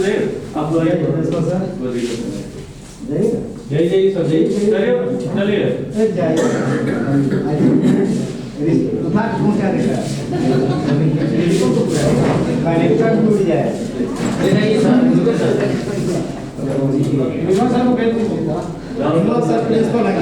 दे आप लोग जय जय सर जय चलिए चलिए कनेक्टर टूट जाए सर को भेज दीजिए सर प्रिंसिपल है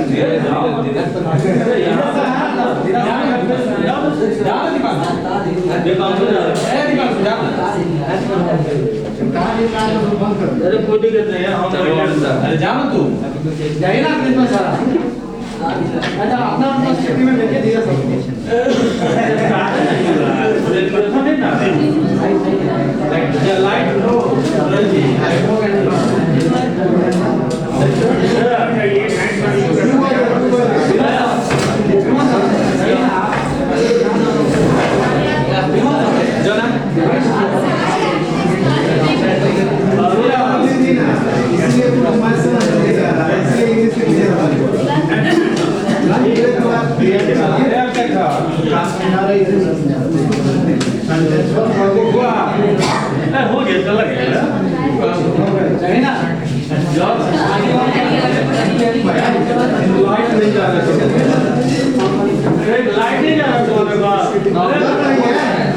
अरे कोई दिक्कत नहीं है हम अरे जाओ तू जाइए ना प्रिंसिपल सारा अच्छा अपना अपना स्थिति में लेके दिया सब लाइट हो गया चल गया ना लाइट नहीं जा रहा तुम्हारे पास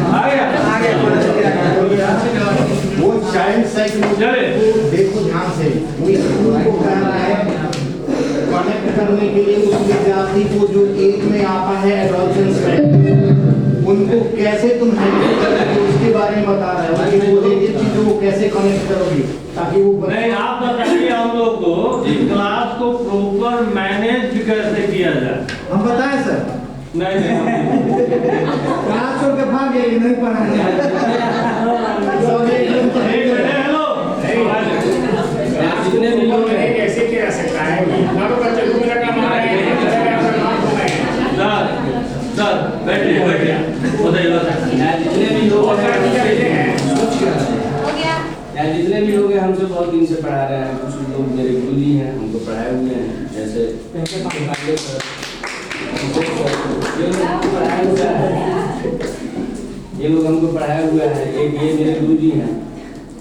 आ गया वो चाइल्ड साइकिल देखो ध्यान से वो स्कूल को कह रहा है कनेक्ट करने के लिए उस विद्यार्थी को जो एज में आता है एडोलसेंस में उनको कैसे तुम हैंडल करोगे उसके बारे में बता रहे हो कि वो ये चीजों को कैसे कनेक्ट करोगे ताकि वो नहीं आप बताइए हम लोग को क्लास को प्रॉपर मैनेज कैसे किया जाए हम बताएं सर नहीं क्लास छोड़ के भाग गए नहीं पढ़ाने हेलो जितने भी लोग हैं कैसे क्या सकता है मारो बच्चे को मेरा काम आ रहा है सर बैठिए बैठिए बताइए जितने भी लोग हैं जितने भी लोग हैं हमसे बहुत दिन से पढ़ा रहे हैं कुछ लोग मेरे गुरु जी हैं हमको पढ़ाए हुए हैं जैसे ये लोग हमको पढ़ाया हुआ है एक ये मेरे गुरु जी हैं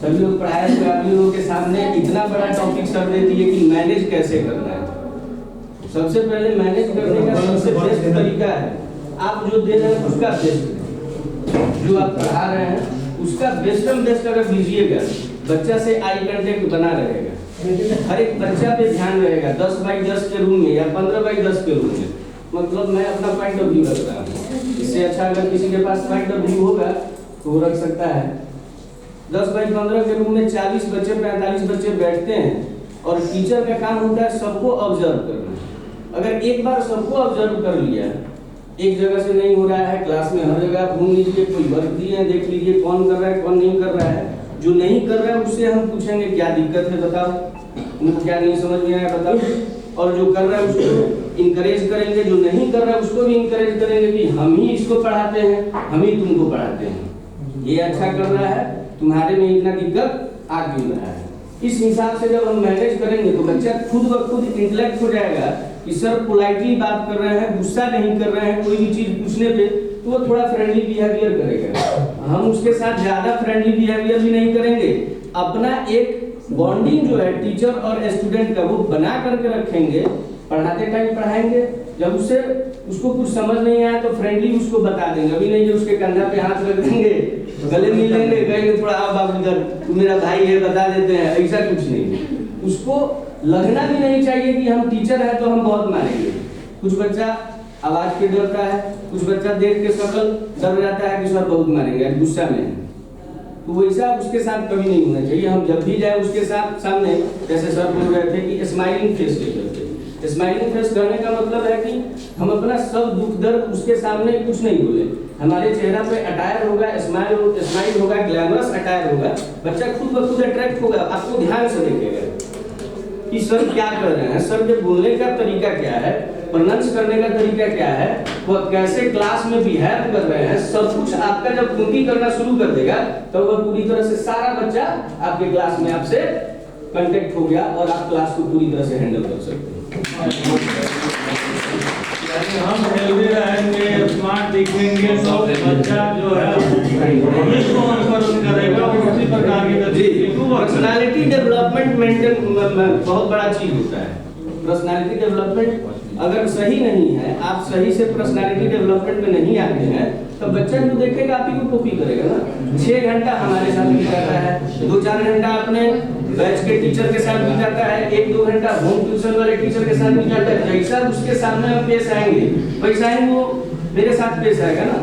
सभी लोग पढ़ाए हुए आप लोगों के सामने इतना बड़ा टॉपिक सर दे दिए कि मैनेज कैसे करना है। सबसे पहले मैनेज करने का सबसे बेस्ट तरीका है आप जो दे रहे हैं उसका बेस्ट जो आप पढ़ा रहे हैं उसका बेस्ट अगर दीजिएगा बच्चा से आई कांटेक्ट बना रहेगा हर एक बच्चा पे ध्यान रहेगा 10x10 के रूम में या 15x10 के रूम में मतलब मैं अपना पॉइंट ऑफ व्यू रख रहा हूँ इससे अच्छा अगर किसी के पास पॉइंट ऑफ व्यू होगा तो वो रख सकता है 10x15 के रूम में 40 बच्चे 45 बच्चे बैठते हैं और टीचर का काम होता है सबको ऑब्जर्व करना। अगर एक बार सबको ऑब्जर्व कर लिया एक जगह से नहीं हो रहा है क्लास में हर जगह घूम लीजिए कोई वर्क दिए हैं देख लीजिए कौन कर रहा है कौन नहीं कर रहा है जो नहीं कर रहा है उससे हम पूछेंगे क्या दिक्कत है बताओ उनको क्या नहीं समझ में आया बताओ और जो कर रहा है उसको इनकरेज करेंगे जो नहीं कर रहा है उसको भी इनकरेज करेंगे कि हम ही इसको पढ़ाते हैं हम ही तुमको पढ़ाते हैं ये अच्छा कर रहा है तुम्हारे में इतना दिक्कत आ क्यों रहा है। इस हिसाब से जब हम मैनेज करेंगे तो बच्चा खुद ब खुद इंटेलेक्ट हो जाएगा कि सर पोलाइटली बात कर रहे हैं गुस्सा नहीं कर रहे हैं कोई भी चीज पूछने पे तो वो थोड़ा फ्रेंडली बिहेवियर करेगा। हम उसके साथ ज्यादा फ्रेंडली बिहेवियर भी नहीं करेंगे अपना एक बॉन्डिंग जो है टीचर और स्टूडेंट का वो बना करके रखेंगे पढ़ाते टाइम पढ़ाएंगे जब उससे उसको कुछ समझ नहीं आया तो फ्रेंडली उसको बता देंगे अभी नहीं जो उसके कंधा पे हाथ रख देंगे गले मिल लेंगे कहेंगे थोड़ा आओ बाबू इधर तू मेरा भाई है बता देते हैं ऐसा कुछ नहीं उसको लगना भी नहीं चाहिए कि हम टीचर हैं तो हम बहुत मारेंगे। कुछ बच्चा आवाज पे डरता है कुछ बच्चा देख के शक्ल डर जाता है कि सर बहुत मारेंगे गुस्सा में तो वैसा उसके साथ कभी नहीं होना चाहिए। हम जब भी जाए उसके साथ सामने जैसे सर बोल रहे थे कि स्माइलिंग फेस लेकर स्माइलिंग फेस करने का मतलब है कि हम अपना सब दुख दर्द उसके सामने कुछ नहीं बोले हमारे चेहरा पे अटायर होगा स्माइल होगा ग्लैमरस अटायर होगा बच्चा खुद ब खुद अट्रैक्ट होगा आपको ध्यान से देखेगा कि सर क्या कर रहे हैं सर के बोलने का तरीका क्या है प्रोनाउंस करने का तरीका क्या है वह कैसे क्लास में बिहेव कर रहे हैं सब कुछ आपका जब कुंती करना शुरू कर देगा तो वह पूरी तरह से सारा बच्चा आपके क्लास में आपसे कांटेक्ट हो गया और आप क्लास को पूरी तरह से हैंडल कर सकते हैं। हम हेल्दी रहेंगे स्मार्ट दिखेंगे तो बच्चा जो है इसको अनुकरण करेगा उसी प्रकार की पर्सनालिटी डेवलपमेंट मेंटेन बहुत बड़ा चीज होता है। पर्सनालिटी डेवलपमेंट अगर सही नहीं है, आप सही से पर्सनालिटी डेवलपमेंट में नहीं आते हैं, तो बच्चा जो देखेगा आप ही को कॉपी करेगा ना। 6 घंटा हमारे साथ बिताता है, 2-4 घंटा अपने बैच के टीचर के साथ बिताता है, 1-2 घंटा होम ट्यूशन वाले टीचर के साथ बिताता है। जैसा उसके सामने हम पेश आएंगे वैसा ही वो मेरे साथ पेश आएगा ना।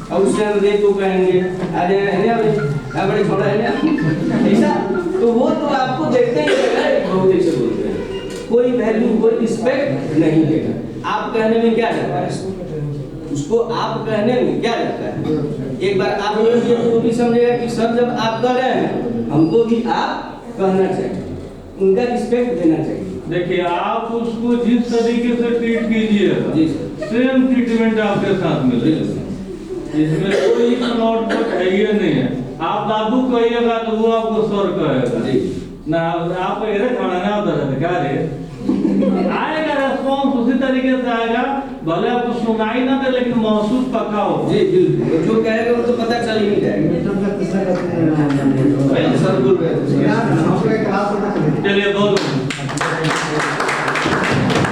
और उससे हम दे तो कहेंगे अरे है बड़े छोड़ा है ना ऐसा, तो वो तो आपको देखते ही बहुत ही से बोलते हैं, कोई वैल्यू कोई रिस्पेक्ट नहीं देगा। आप कहने में क्या जाता है, उसको आप कहने में क्या जाता है। एक बार आप ये तो भी समझेगा कि सर जब आप कह रहे हैं हमको भी आप कहना चाहिए, उनका रिस्पेक्ट देना चाहिए। देखिए आप उसको जिस तरीके से ट्रीट कीजिएगा जी सर, सेम ट्रीटमेंट आपके साथ मिलेगा। इसमें कोई नॉटबुक है ये नहीं है। आप दादू कहिएगा तो वो आपको सर कहेगा जी ना, आप इधर खाना ना उधर क्या रे आएगा, रेस्पॉन्स उसी तरीके से आएगा। भले आपको सुनाई ना दे लेकिन महसूस पक्का हो। जी बिल्कुल, जो कहेगा वो तो पता चल ही जाएगा। सर बोल रहे थे, चलिए बोलो,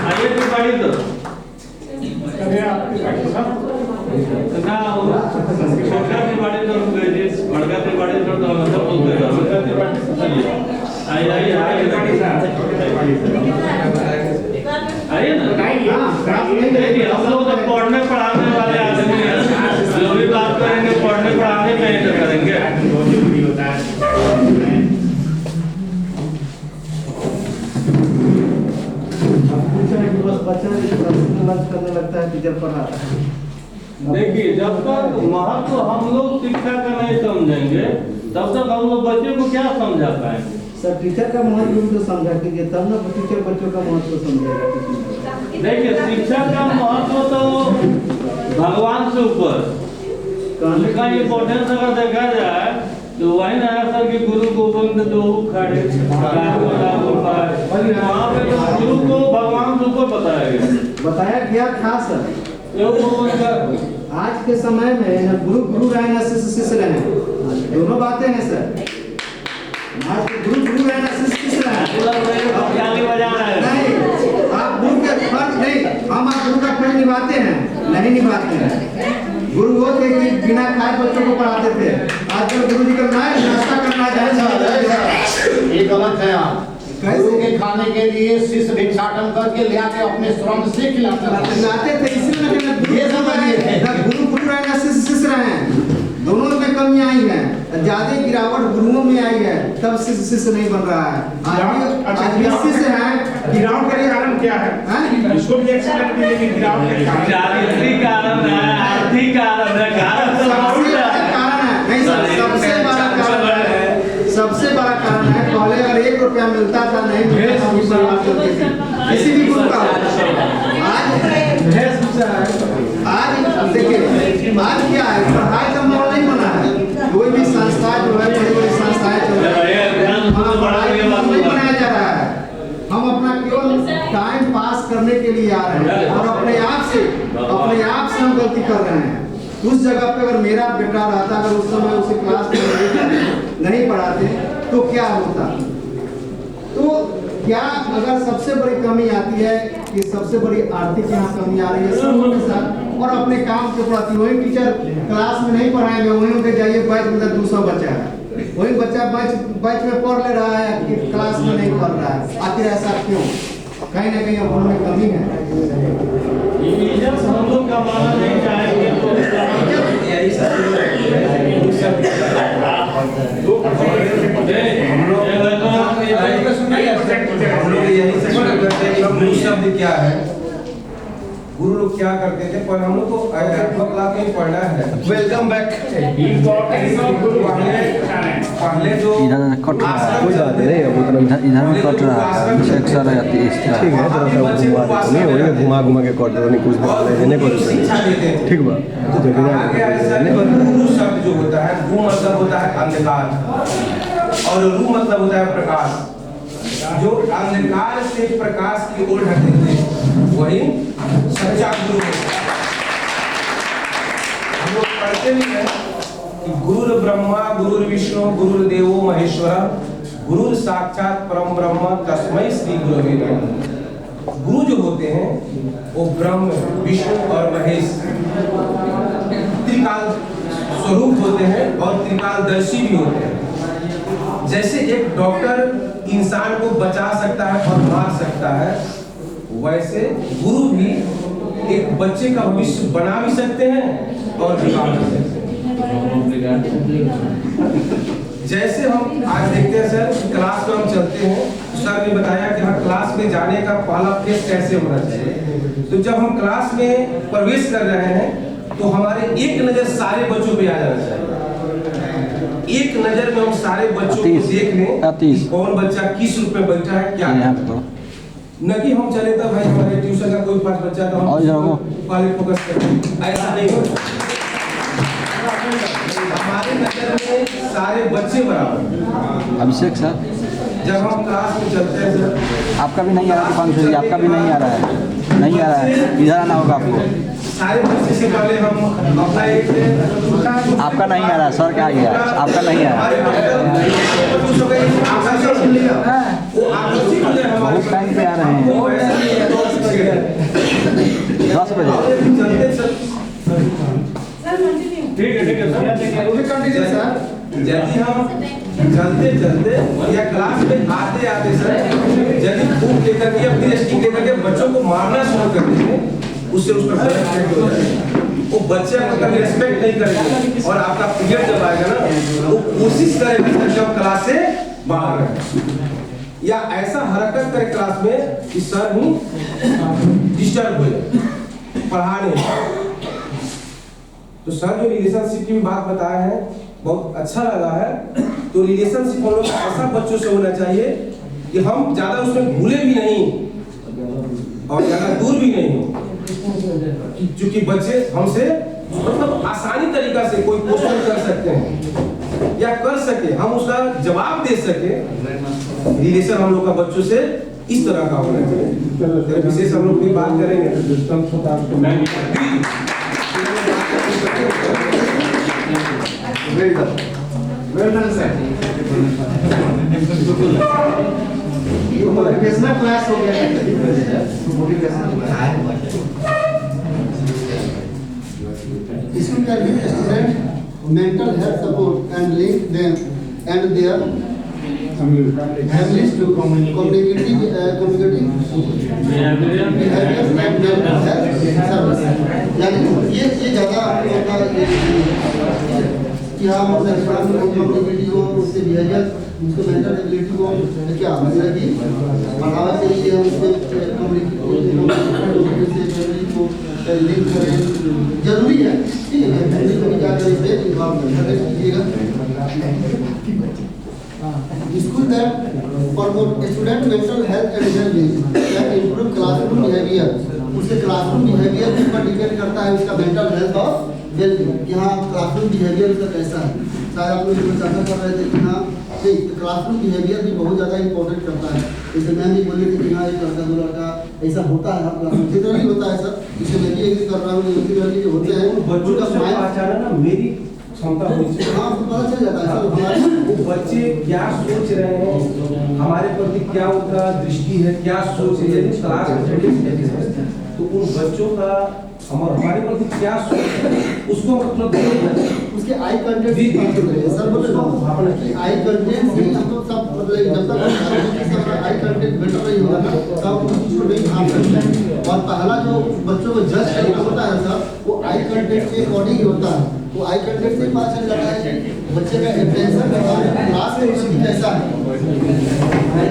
आइए त्रिपाठी तो ना छोटा त्रिपाठी तो बड़का त्रिपाठी तो मतलब बोलते हैं। आइए ना, देखिए हम लोग तो पढ़ने पढ़ाने वाले आदमी हैं, जो भी बात करेंगे पढ़ने पढ़ाने पे ही करेंगे। करने लगता है टीचर पढ़ा। देखिए जब तक महत्व हम लोग शिक्षा का नहीं समझेंगे तब तक हम लोग बच्चे को क्या समझा पाएंगे। सर टीचर का महत्व भी तो समझा कीजिए, तब ना टीचर बच्चों का महत्व समझेगा। देखिए शिक्षा का महत्व तो भगवान से ऊपर का इम्पोर्टेंस अगर देखा जाए तो वही ना है सर कि गुरु गोविंद दो खड़े वहाँ पे तो गुरु को भगवान से ऊपर बताया गया था सर। आज के समय में न गुरु रहे न शिष्य रहे, दोनों बातें हैं सर। आज गुरु रहे न शिष्य रहे, नहीं आप गुरु के फर्ज नहीं, हम आप गुरु का फर्ज निभाते हैं नहीं निभाते हैं। गुरु वो थे कि बिना खाए बच्चों को पढ़ाते थे। आजकल गुरु जी का नाश्ता करना चाहिए, ये गलत है। आप गुरु के खाने के लिए शिष्य भिक्षाटन करके ले आके अपने श्रम से खिलाते थे। इसलिए ये गुरु रहे ना शिष्य रहे, दोनों में कमी आई है। ज्यादा गिरावट गुरुओं में आई है, तब शिष्य नहीं बन रहा है। आज शिष्य है, गिरावट का कारण क्या है? इसको भी एक्सप्लेन कीजिए कि गिरावट का कारण है, आर्थिक कारण है, सबसे बड़ा कारण है। पहले अगर 1 रुपया मिलता था नहीं किसी भी गुरु का, आज देखिए आज क्या है, पढ़ाई का माहौल नहीं बना है। कोई भी संस्था जो है, बड़ी संस्थाएं जो है, पढ़ाई का माहौल नहीं बनाया जा रहा है। हम अपना केवल टाइम पास करने के लिए आ रहे हैं और अपने आप से हम गलती कर रहे हैं। उस जगह पे अगर मेरा बेटा रहता, अगर उस समय उसे क्लास में नहीं पढ़ाते तो क्या होता। तो क्या अगर सबसे बड़ी कमी आती है कि सबसे बड़ी आर्थिक यहाँ कमी आ रही है सबों के साथ, और अपने काम के प्रति वही टीचर क्लास में नहीं पढ़ाएंगे, वहीं उनके जाइए बैच में 200 बच्चा है, वही बच्चा बैच में पढ़ ले रहा है कि क्लास में नहीं पढ़ रहा है। आखिर ऐसा क्यों? कहीं ना कहीं उनमें कमी है। हम लोग कमाना नहीं चाहेंगे तो शब्द क्या है, गुरु लोग क्या करते थे, पर हम लोग को बकला के पढ़ना है। Welcome back. पहले जो इधर कट रहा है, कोई बात नहीं, अब इधर में कट रहा है, एक सर आती है इस तरह। ठीक है, थोड़ा सा घुमा देते नहीं, वही घुमा के कट देते नहीं, कुछ देने को ठीक बा। गुरु शब्द जो होता है, गु मतलब होता है अंधकार और रू मतलब होता है प्रकाश। जो अंधकार से प्रकाश की ओर ढक देते वही सच्चा गुरु है। हम लोग पढ़ते भी हैं कि गुरु ब्रह्मा गुरु विष्णु गुरु देवो महेश्वर गुरु साक्षात परम ब्रह्म तस्मै श्री गुरवे नमः। गुरु जो होते हैं वो ब्रह्म, विष्णु और महेश त्रिकाल स्वरूप होते हैं और त्रिकालदर्शी भी होते हैं। जैसे एक डॉक्टर इंसान को बचा सकता है और मार सकता है, वैसे गुरु भी एक बच्चे का भविष्य बना भी सकते हैं और बिगाड़ भी सकते हैं। जैसे हम आज देखते हैं सर, क्लास में हम चलते हैं, सर ने बताया कि हाँ क्लास में जाने का पहला फेस कैसे होना चाहिए। तो जब हम क्लास में प्रवेश कर रहे हैं तो हमारे एक नजर सारे बच्चों पे आ जाना चाहिए। एक नजर में हम सारे बच्चों को देख लें कि कौन बच्चा किस रूप में बैठा है, क्या है। न कि हम चले तब भाई हमारे ट्यूशन का कोई 5 बच्चा तो हम पहले फोकस करें, ऐसा नहीं होता। हमारे नजर में सारे बच्चे बराबर। अभिषेक सर, जब हम क्लास में चलते हैं सर, आपका भी नहीं आ रहा है, आपका भी नहीं आ रहा है, नहीं आ रहा है, इधर आना होगा आपको। सारे बच्चे से पहले हम अपना एक आपका नहीं आ रहा सर, क्या गया आपका नहीं आ रहा। बहुत टाइम पे आ रहे हैं, 10 बजे। ठीक है सर। यदि हम चलते चलते या क्लास में आते आते सर यदि बुक लेकर के या फिर स्टिक लेकर के बच्चों को मारना शुरू कर देंगे, उससे उसका गलत इफेक्ट हो जाएगा। वो बच्चे आपका कभी रिस्पेक्ट नहीं करेंगे और आपका पीरियड जब आएगा ना वो कोशिश करेगा सर जब क्लास से बाहर रहे या ऐसा हरकत करे क्लास में कि सर ही डिस्टर्ब हो जाए पढ़ाने। तो सर जो रिलेशनशिप की बात बताया है बहुत अच्छा लगा है। तो रिलेशनशिप हम लोग ऐसा बच्चों से होना चाहिए कि हम ज्यादा उसमें भूले भी नहीं और ज्यादा दूर भी नहीं हो, क्योंकि बच्चे हमसे मतलब आसानी तरीका से कोई क्वेश्चन कर सकते हैं या कर सके, हम उसका जवाब दे सके। रिलेशन हम लोग का बच्चों से इस तरह का होना चाहिए। विशेष हम लोग की बात करेंगे। Well done, sir. ये मोटिवेशनल क्लास हो गया है। School can give students mental health support and link them and their families to communicative behavior and mental health service। यानी ये ज़्यादा कि हम अपने कम्युनिटी को उसके बिहेवियर उसके मेंटल एबिलिटी को क्या मतलब कि बढ़ावा के लिए हम उसके कम्युनिटी को लिंक करें जरूरी है। ठीक है, फैमिली को भी क्या करें इसमें इन्वॉल्व कीजिएगा। School that promote student mental health and wellbeing and improve classroom behaviour. उसके क्लासरूम बिहेवियर पर डिपेंड करता है उसका मेंटल हेल्थ और वेलबीइंग कि हाँ क्लासरूम बिहेवियर उसका कैसा है। शायद आप लोग चर्चा कर रहे थे कि हाँ क्लासरूम बिहेवियर भी बहुत ज़्यादा इंपॉर्टेंट करता है। जैसे मैम भी बोली थी कि हाँ एक लड़का दो लड़का ऐसा होता है क्लास में, जितना भी होता है सर, इससे मैं भी एग्री कर रहा हूँ। जो होते हैं बच्चों का माइंड ना मेरी क्षमता होनी चाहिए। हाँ पता चल जाता है सर वो बच्चे क्या सोच रहे हैं, हमारे प्रति क्या उनका दृष्टि है, क्या सोच है। यदि क्लास में तो उन बच्चों का हमारे प्रति क्या सोच है उसको मतलब उसके आई कंटेंट सर बोले कि आई कंटेंट से हम लोग सब मतलब जब तक आई कंटेंट बेटर नहीं होगा ना तब उस चीज को नहीं भाग सकते। और पहला जो बच्चों को जज करना होता है सर वो आई कंटेंट के अकॉर्डिंग ही होता है। वो आई कंटेंट से पता चल जाता है कि बच्चे का अटेंशन क्लास में उसकी कैसा है,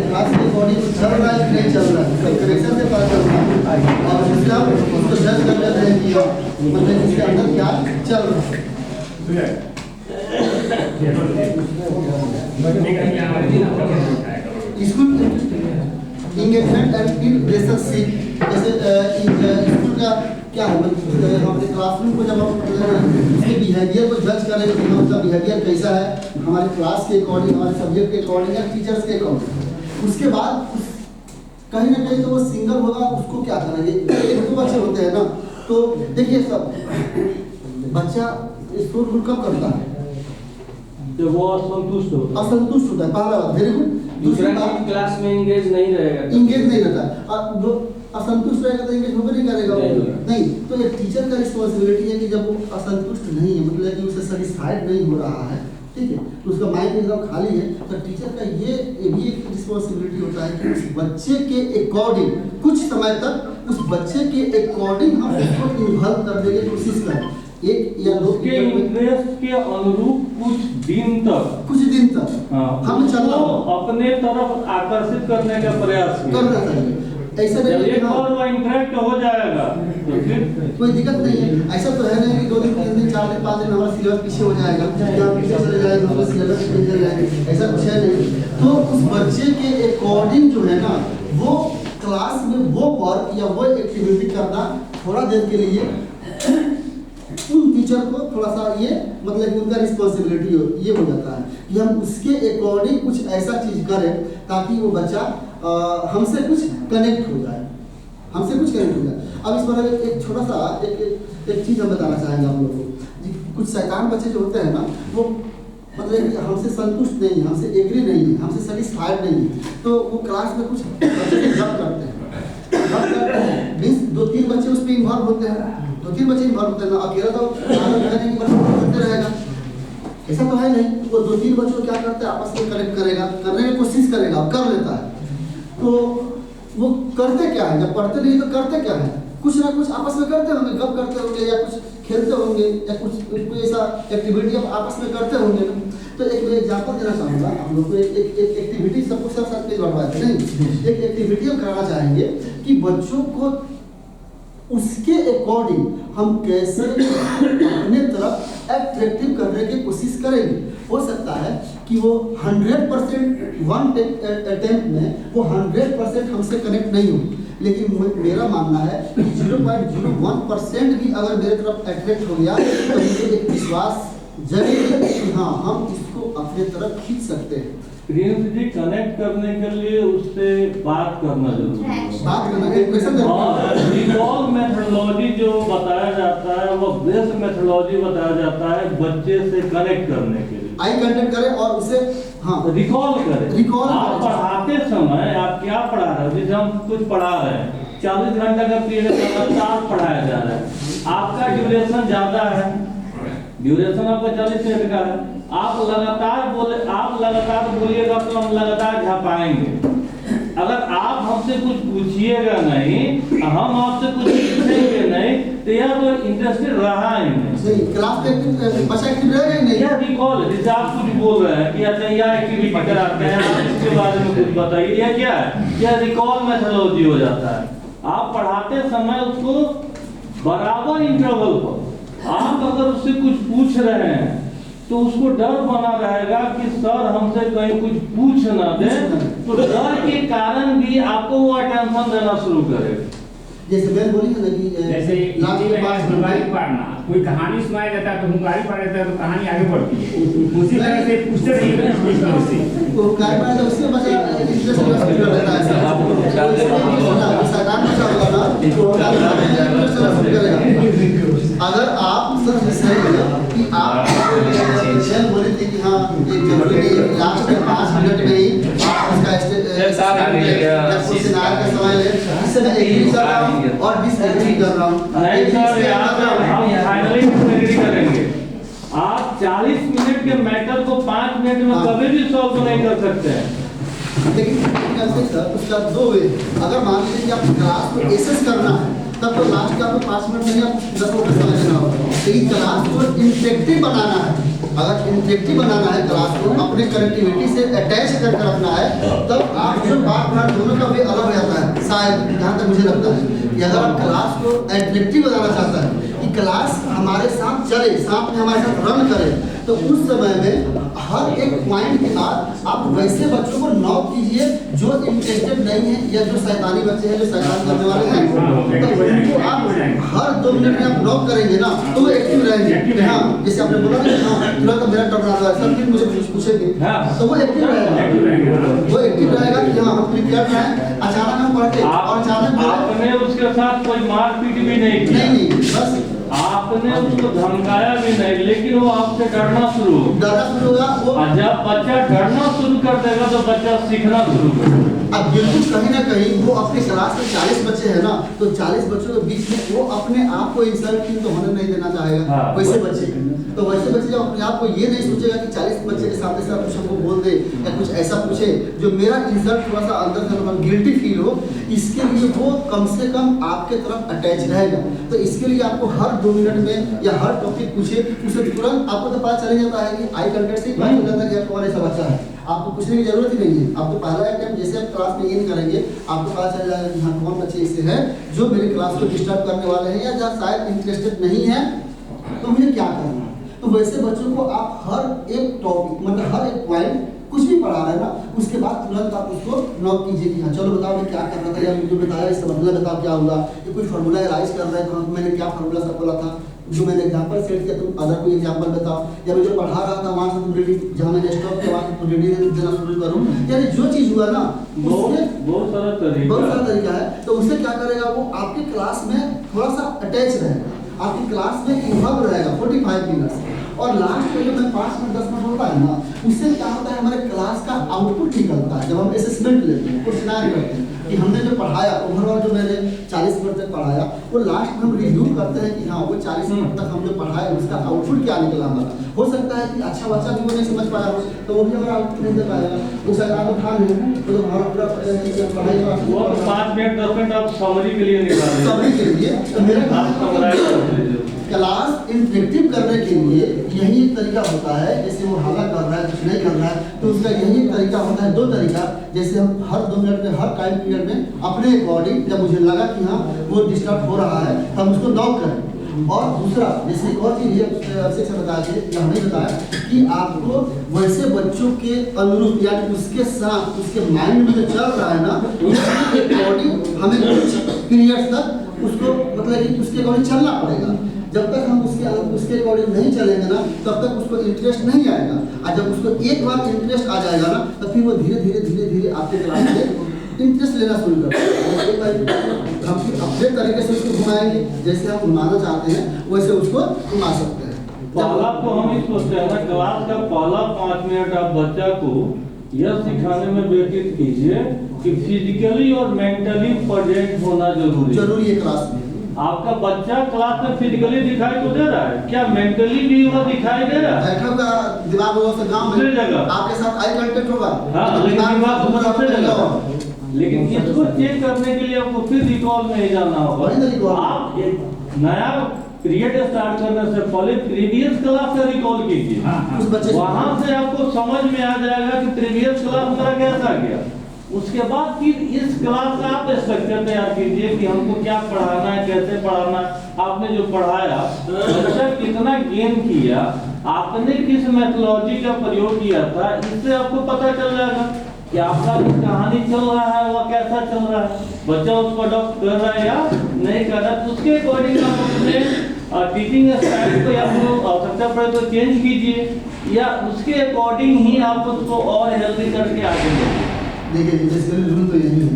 क्लास के अकॉर्डिंग चल रहा है नहीं चल रहा है, करेक्शन से पता चलता है। और उसका उसको जज कर लेते हैं कि मतलब इसके अंदर क्या चल रहा है। स्कूल इंगेजमेंट एंड रिलेशनशिप जैसे स्कूल का क्या है हमारे क्लासरूम को जब हम उसके बिहेवियर को जज करें कि उसका बिहेवियर कैसा है हमारे क्लास के अकॉर्डिंग, हमारे सब्जेक्ट के अकॉर्डिंग या टीचर्स के अकॉर्डिंग। उसके बाद कहीं ना कहीं तो वो सिंगल होगा, उसको क्या करेंगे। एक दो बच्चे होते हैं ना, तो देखिए सब बच्चा स्कूल कब करता है तो वो असंतुष्ट होता है। असंतुष्ट होता है, पहला बात, वेरी गुड। दूसरा दूसरी बात, कि क्लास में एंगेज नहीं रहेगा, इंगेज नहीं रहता। और जो असंतुष्ट रहेगा तो इंगेज होकर नहीं करेगा नहीं। तो एक टीचर का रिस्पॉन्सिबिलिटी है कि जब वो असंतुष्ट नहीं है, मतलब कि उसे सेटिस्फाइड नहीं हो रहा है, ठीक है, तो उसका माइंड एकदम खाली है, तो टीचर का ये भी एक रिस्पॉन्सिबिलिटी होता है कि उस बच्चे के अकॉर्डिंग कुछ समय तक उस बच्चे के अकॉर्डिंग हम उसको इन्वॉल्व करने की कोशिश करें, एक या दो उसके इंटरेस्ट के अनुरूप कुछ दिन तक हम चलना अपने तरफ आकर्षित करने का प्रयास करना चाहिए। ऐसा जब नहीं एक बार वो इंटरेक्ट हो जाएगा तो फिर कोई दिक्कत नहीं है। ऐसा तो है नहीं कि 2 दिन 3 दिन 4 दिन 5 दिन हमारा सिलेबस पीछे हो जाएगा या पीछे चले जाएगा, हमारा सिलेबस पीछे चले जाएगा, ऐसा कुछ है नहीं। तो उस बच्चे के अकॉर्डिंग जो है ना, वो क्लास में वो वर्क या वो एक्टिविटी करना थोड़ा देर के लिए उन टीचर को थोड़ा सा ये मतलब कि उनका रिस्पॉन्सिबिलिटी ये हो जाता है कि हम उसके अकॉर्डिंग कुछ ऐसा चीज करें ताकि वो बच्चा हमसे कुछ कनेक्ट हो जाए, हमसे कुछ कनेक्ट हो जाए। अब इस पर एक छोटा सा एक चीज़ हम बताना चाहेंगे आप लोगों को। कुछ शैतान बच्चे जो होते हैं ना, वो मतलब कि हमसे संतुष्ट नहीं है, हमसे एग्री नहीं है, हमसे सेटिस्फाइड नहीं है, तो वो क्लास में कुछ बच्चे जब करते हैं, मीन्स 2-3 बच्चे उस पर इन्वॉल्व होते हैं, 2-3 बच्चे इन्वॉल्व होते हैं ना, अकेला तो करते रहेगा, ऐसा तो है नहीं। वो 2-3 बच्चों क्या करते हैं, आपस में कनेक्ट करेगा, करने की कोशिश करेगा, कर लेता है। तो वो करते क्या है, जब पढ़ते नहीं तो करते क्या है, कुछ ना कुछ आपस में करते होंगे, गप करते होंगे या कुछ खेलते होंगे या कुछ कोई ऐसा एक्टिविटी आप आपस में करते होंगे ना। तो एक मैं एग्जांपल देना चाहूँगा आप लोग को, एक एक्टिविटी सबको साथ पेज बढ़वाते नहीं, एक एक्टिविटी हम कराना चाहेंगे कि बच्चों को उसके अकॉर्डिंग हम कैसे अपने तरफ अट्रैक्टिव करने की कोशिश करेंगे। हो सकता है कि वो 100% वन अटेम्प्ट में वो 100% हमसे कनेक्ट नहीं हो, लेकिन मेरा मानना है कि 0.01% भी अगर मेरे तरफ अट्रैक्ट हो गया तो मुझे एक विश्वास जगेगा कि हाँ हम इसको अपने तरफ खींच सकते हैं। प्रिंस जी, कनेक्ट करने के लिए उससे बात करना जरूरी है। बात करना और रिकॉल मेथोडोलॉजी जो बताया जाता है वो बेस्ट मेथोडोलॉजी बताया जाता है बच्चे से कनेक्ट करने के लिए। आई कांटेक्ट करें और उसे रिकॉल करें। रिकॉल आप पढ़ाते समय आप क्या पढ़ा रहे हो, जैसे हम कुछ पढ़ा रहे हैं, 40 घंटे का पीरियड लगातार पढ़ाया जा रहा है, आपका ड्यूरेशन ज्यादा है, ड्यूरेशन आपका 40 मिनट का है, आप लगातार बोलिएगा तो हम लगातार झापाएंगे। अगर आप हमसे कुछ पूछिएगा नहीं, हम आपसे कुछ पूछेंगे नहीं, तो यह तो इंटरेस्टेड रहा ही नहीं। क्लास में बच्चा एक्टिव रहेगा ही नहीं। यह रिकॉल, जैसे आप कुछ बोल रहे हैं कि अच्छा यह एक्टिविटी कराते हैं, आप इसके बारे में कुछ बताइए, यह क्या है, यह रिकॉल मेथोडोलॉजी हो जाता है। आप पढ़ाते समय उसको बराबर इंटरवल पर आप अगर उससे कुछ पूछ रहे हैं तो उसको डर बना रहेगा कि सर हमसे कहीं कुछ पूछ ना दे, तो डर के कारण भी आपको वो अटेंशन देना शुरू करेगा। जैसे मैं बोली ना कि जैसे हुंगारी पढ़ना, कोई कहानी सुनाया जाता है तो हुंगारी पढ़ देता है तो कहानी आगे बढ़ती है, उसी तरह से पूछते रहिए वो हुंगारी पढ़ा तो उससे बच्चा इंटरेस्ट रहता है। सरकार बच्चा होगा ना तो अगर आप सच सही कि आप बोले थे कि हाँ एक जरूरी नहीं, लास्ट में 5 मिनट में ही आप उसका का समय ले, इससे मैं एग्री कर रहा हूँ और डिसएग्री कर रहा हूँ। नहीं सर, यहाँ पे हम फाइनली डिसएग्री करेंगे। आप 40 मिनट के मैटर को 5 मिनट में कभी भी सॉल्व नहीं कर सकते हैं। लेकिन कैसे सर, उसका 2 वे, अगर मान लीजिए कि आप क्लास को एसेस करना है तब तो लास्ट का आपको 5 मिनट में आप 10 मिनट समय देना होगा, लेकिन क्लास को इंटरेक्टिव बनाना है। अगर इंटरेक्टिव बनाना है क्लास को अपने कनेक्टिविटी से अटैच करके रखना है, तब आप जो बात दोनों का भी अलग हो जाता है। शायद जहाँ तक मुझे लगता है कि अगर आप क्लास को अट्रैक्टिव बनाना चाहता है कि क्लास हमारे साथ चले, साथ में हमारे साथ रन करे, तो उस समय में हर एक पॉइंट के बाद आप वैसे बच्चों को नॉक कीजिए जो इंटरेस्टेड नहीं है या जो शैतानी बच्चे हैं, जो शैतान करने वाले हैं, तो उनको आप हर 2 मिनट में आप नॉक करेंगे ना तो वो एक्टिव रहेंगे। हाँ, जैसे आपने बोला ना तो मेरा टर्न आ रहा है सर, फिर मुझे कुछ पूछेंगे तो वो एक्टिव रहेगा, वो एक्टिव रहेगा कि हाँ हम प्रिपेयर हैं। अचानक हम पढ़ते और अचानक आपने उसके साथ कोई मारपीट भी नहीं किया, नहीं, बस आपने उसको धमकाया भी नहीं, लेकिन वो आपसे डर डरना शुरू होगा। डरना शुरू होगा वो। और जब बच्चा डरना शुरू कर देगा तो बच्चा सीखना शुरू कर देगा। अब बिल्कुल कहीं ना कहीं वो अपने क्लास में 40 बच्चे हैं ना, तो 40 बच्चों के बीच में वो अपने आप को इंसल्ट तो होने नहीं देना चाहेगा। हाँ, वैसे बच्चे तो वैसे बच्चे जब अपने आप को ये नहीं सोचेगा कि 40 बच्चे के सामने से कुछ हमको बोल दे या कुछ ऐसा पूछे जो मेरा इंसल्ट थोड़ा सा अंदर से गिल्टी फील हो, इसके लिए वो कम से कम आपके तरफ अटैच रहेगा। तो इसके लिए आपको हर 2 मिनट में या हर टॉपिक पूछे उसे तुरंत आपको तो पता चल जाता है कि आई कंटेंट से ही पता चल जाता है कि आप कौन ऐसा बच्चा है। आपको पूछने की जरूरत ही नहीं है। आपको पहला अटेम्प्ट जैसे आप क्लास में इन करेंगे आपको पता चल जाएगा कि हाँ कौन बच्चे ऐसे हैं जो मेरे क्लास को डिस्टर्ब करने वाले हैं या जहाँ शायद इंटरेस्टेड नहीं है, तो मुझे क्या करना है। तो वैसे बच्चों को आप हर एक टॉपिक मतलब हर एक पॉइंट कुछ भी पढ़ा रहे हैं ना, उसके बाद तुरंत आप उसको नोट कीजिए कि हाँ चलो बताओ मैं क्या कर रहा था, या मुझे बताया इसका मतलब बताओ क्या हुआ। ये कोई फार्मूला राइज कर रहा है तो मैंने क्या फार्मूला सब बोला था, जो मैंने एग्जांपल सेट किया तुम अदर कोई एग्जांपल बताओ, या मैं जो पढ़ा रहा था वहाँ से तुम रेडी, जहाँ मैंने स्टॉप किया वहाँ से तुम रेडी देना शुरू करूँ। यानी जो चीज़ हुआ ना बहुत सारा तरीका है। तो उससे क्या करेगा वो आपके क्लास में थोड़ा सा अटैच रहेगा, आपकी क्लास में इन्वॉल्व रहेगा 45 मिनट्स। और लास्ट में जो मैं 5 मिनट 10 मिनट होता है ना, उससे क्या होता है हमारे क्लास का आउटपुट निकलता है। जब हम असेसमेंट लेते हैं क्वेश्चन करते हैं कि हमने जो पढ़ाया ओवरऑल जो मैंने 40 मिनट तक पढ़ाया, वो लास्ट में हम रिव्यू करते हैं कि हाँ वो 40 मिनट तक हम जो पढ़ाया उसका आउटपुट क्या निकला हमारा। हो सकता है कि अच्छा बच्चा भी वो नहीं समझ पाया हो तो वो भी हमारा आउटपुट नहीं दे पाएगा। वो शायद आप ठान है तो हमारा पूरा पढ़ाई वो 5 मिनट 10 मिनट आप समरी के लिए निकालें, समरी के लिए। तो मेरे क्लास इंटरेक्टिव करने के लिए यही एक तरीका होता है। जैसे वो हल्ला कर रहा है कुछ नहीं कर रहा है तो उसका यही एक तरीका होता है, 2 तरीका। जैसे हम हर 2 मिनट में हर टाइम पीरियड में अपने अकॉर्डिंग जब मुझे लगा कि हाँ वो डिस्टर्ब हो रहा है हम उसको नॉक करें। और दूसरा जैसे एक और चीज़ अभिषेक से बताया या हमें बताया कि आपको वैसे बच्चों के अनुरूप यानी उसके साथ उसके माइंड में जो चल रहा है ना उसके अकॉर्डिंग हमें कुछ पीरियड तक उसको मतलब कि उसके अकॉर्डिंग चलना पड़ेगा। जब तक हम उसके अकॉर्डिंग नहीं चलेंगे ना तब तक उसको इंटरेस्ट नहीं आएगा। और जब उसको एक बार इंटरेस्ट आ जाएगा ना तो फिर वो धीरे धीरे आपके क्लास में इंटरेस्ट लेना शुरू करता है। हम अपने तरीके से उसको घुमाएंगे, जैसे हम घुमाना चाहते हैं वैसे उसको घुमा सकते हैं। पहला तो हम इस सोचते हैं ना क्लास का पहला 5 मिनट आप बच्चा को यह सिखाने में व्यतीत कीजिए कि फिजिकली और मेंटली प्रेजेंट होना जरूरी है क्लास में। आपका बच्चा क्लास में फिजिकली दिखाई तो दे रहा है, क्या मेंटली भी वो दिखाई दे रहा है? बैठा होगा दिमाग होगा से गांव में जगह आपके साथ आई कांटेक्ट होगा। हाँ, लेकिन इसको चेक करने के लिए आपको फिर रिकॉल में जाना होगा। आप एक नया पीरियड स्टार्ट करने से पहले प्रीवियस क्लास का रिकॉल कीजिए। वहां से आपको समझ में आ जाएगा कि प्रीवियस क्लास मेरा कैसा गया। उसके बाद फिर इस क्लास का आप स्ट्रक्चर तैयार कीजिए कि हमको क्या पढ़ाना है, कैसे पढ़ाना है। आपने जो पढ़ाया बच्चा कितना गेन किया, आपने किस मेथोलॉजी का प्रयोग किया था, इससे आपको पता चल जाएगा कि आपका जो कहानी चल रहा है वह कैसा चल रहा है, बच्चा उसको अडॉप्ट कर रहा है या नहीं कर रहा है। तो उसके अकॉर्डिंग आप अपने टीचिंग स्टाइल को या आवश्यकता पड़े तो चेंज कीजिए या उसके अकॉर्डिंग ही आप उसको और हेल्दी करके आगे बढ़िए। देखिए बेसिकली रूल तो यही है,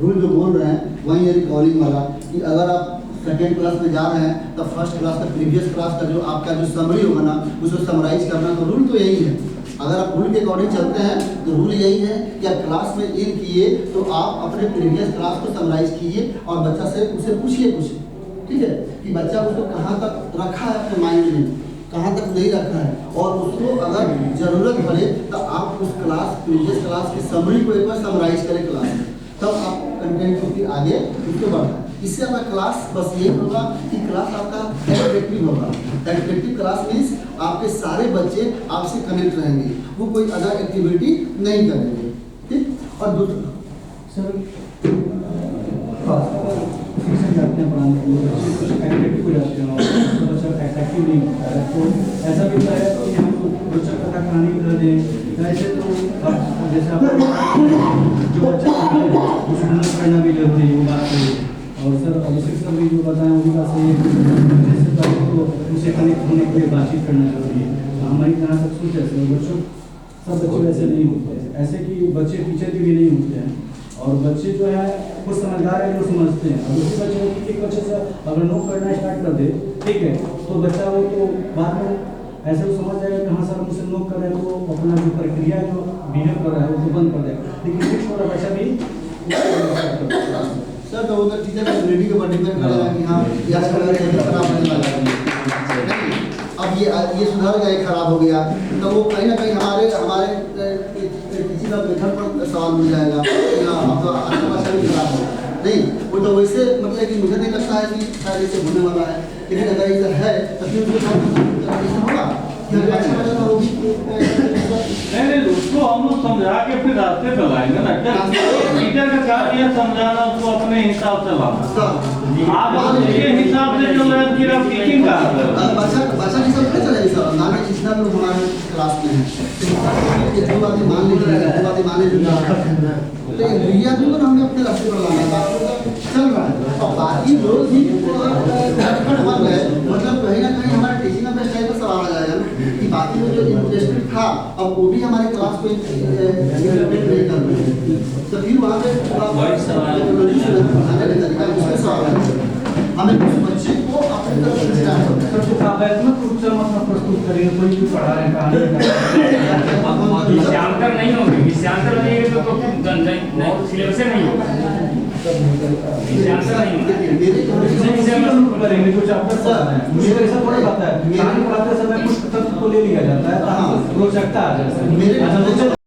रूल जो बोल रहे हैं वही है रिकॉलिंग वाला कि अगर आप सेकेंड क्लास में जा रहे हैं तो फर्स्ट क्लास का प्रीवियस क्लास का जो आपका जो समरी होगा ना उसको समराइज करना। तो रूल तो यही है। अगर आप रूल के अकॉर्डिंग चलते हैं तो रूल यही है कि आप क्लास में इन किए तो आप अपने प्रीवियस क्लास को समराइज कीजिए और बच्चा से उसे पूछिए कुछ, ठीक है, कि बच्चा उसको कहाँ तक रखा है अपने माइंड में, कहाँ तक नहीं रखा है, और उसको अगर जरूरत पड़े तो आप उस क्लास प्रीवियस क्लास की समरी को एक बार समराइज करें क्लास में, तब आप कंटेंट को फिर आगे उसको बढ़ाएं। इससे आपका क्लास बस यही होगा कि क्लास आपका एट्रैक्टिव होगा। एट्रैक्टिव क्लास मीन्स आपके सारे बच्चे आपसे कनेक्ट रहेंगे, वो कोई अदर एक्टिविटी नहीं करेंगे, ठीक। और दूसरा सर शिक्षक जाते हैं पढ़ाने के लिए, कुछ एक्टिविटी हो जाते हैं तो बच्चा एक्टिव नहीं होता है, तो ऐसा भी होता है कि हम बच्चा कथा कहानी कर दें ऐसे। तो जैसे आप जो बच्चा उसको करना भी जरूरी है, वो बात सही है। और सर अभिषेक सर भी जो बताएं वो बात सही है। जैसे पहले तो उसे कनेक्ट होने के लिए बातचीत करना जरूरी है। हमारी जहाँ तक सोच है बच्चों सब बच्चे वैसे नहीं होते हैं, ऐसे कि बच्चे टीचर के भी नहीं होते हैं और बच्चे जो है कुछ समझदार है जो समझते हैं। और दूसरे बच्चे एक बच्चे से अगर नो करना स्टार्ट कर दे, ठीक है, तो बच्चा वो तो बाद में ऐसे वो समझ जाएगा कहाँ सर मुझसे नोक कर रहे हैं, तो वो अपना जो प्रक्रिया जो बिहेव कर रहा है वो बंद कर देगा। लेकिन नेक्स्ट वाला बच्चा भी सर तो उधर टीचर का रेडी के ऊपर डिपेंड करेगा कि हाँ या खराब होने वाला है। अब ये सुधार गया, खराब हो गया तो वो कहीं ना कहीं हमारे किसी का मेथड पर सवाल मिल जाएगा कि हाँ अब तो आपका भाषा भी खराब हो नहीं। वो तो वैसे मतलब कि मुझे नहीं लगता है कि शायद इसे होने वाला है, लेकिन अगर ऐसा है तो फिर उसके साथ होगा कि अगर अच्छा बचा तो वो भी नहीं उसको हम लोग समझा के फिर रास्ते पे लाएंगे ना। टीचर का काम यह समझाना, उसको अपने हिसाब से लाना। आप उसके हिसाब से जो है फिर आप टीचिंग का बच्चा की सब पता चलेगी सर। मान लीजिए जितना लोग हमारे क्लास में है ये जो बातें मान लीजिए, जो बातें माने तो ये आदमी को हमने अपने रास्ते पर लाना है, चल रहा है। और बाकी लोग भी बन गए, मतलब कहीं ना कहीं हमारे टीचिंग में स्टाइल पर सवाल आ जाएगा ना कि बाकी लोग जो इंटरेस्टेड था अब वो भी हमारे क्लास को इंप्लीमेंट नहीं कर रहे, तो फिर वहाँ पे हमें उस बच्चे को अपनी तरफ से स्टार्ट करना है। तो काव्यात्मक रूप से हम अपना प्रस्तुत करेंगे, कोई भी पढ़ा रहे कहानी विषयांतर नहीं होगी, विषयांतर नहीं तो सिलेबस नहीं होगा, विषयांतर नहीं होगा। करेंगे कुछ आपका मुझे ऐसा थोड़ा पता है, कहानी पढ़ाते समय कुछ तत्व को ले लिया जाता है, रोचकता आ जाती है।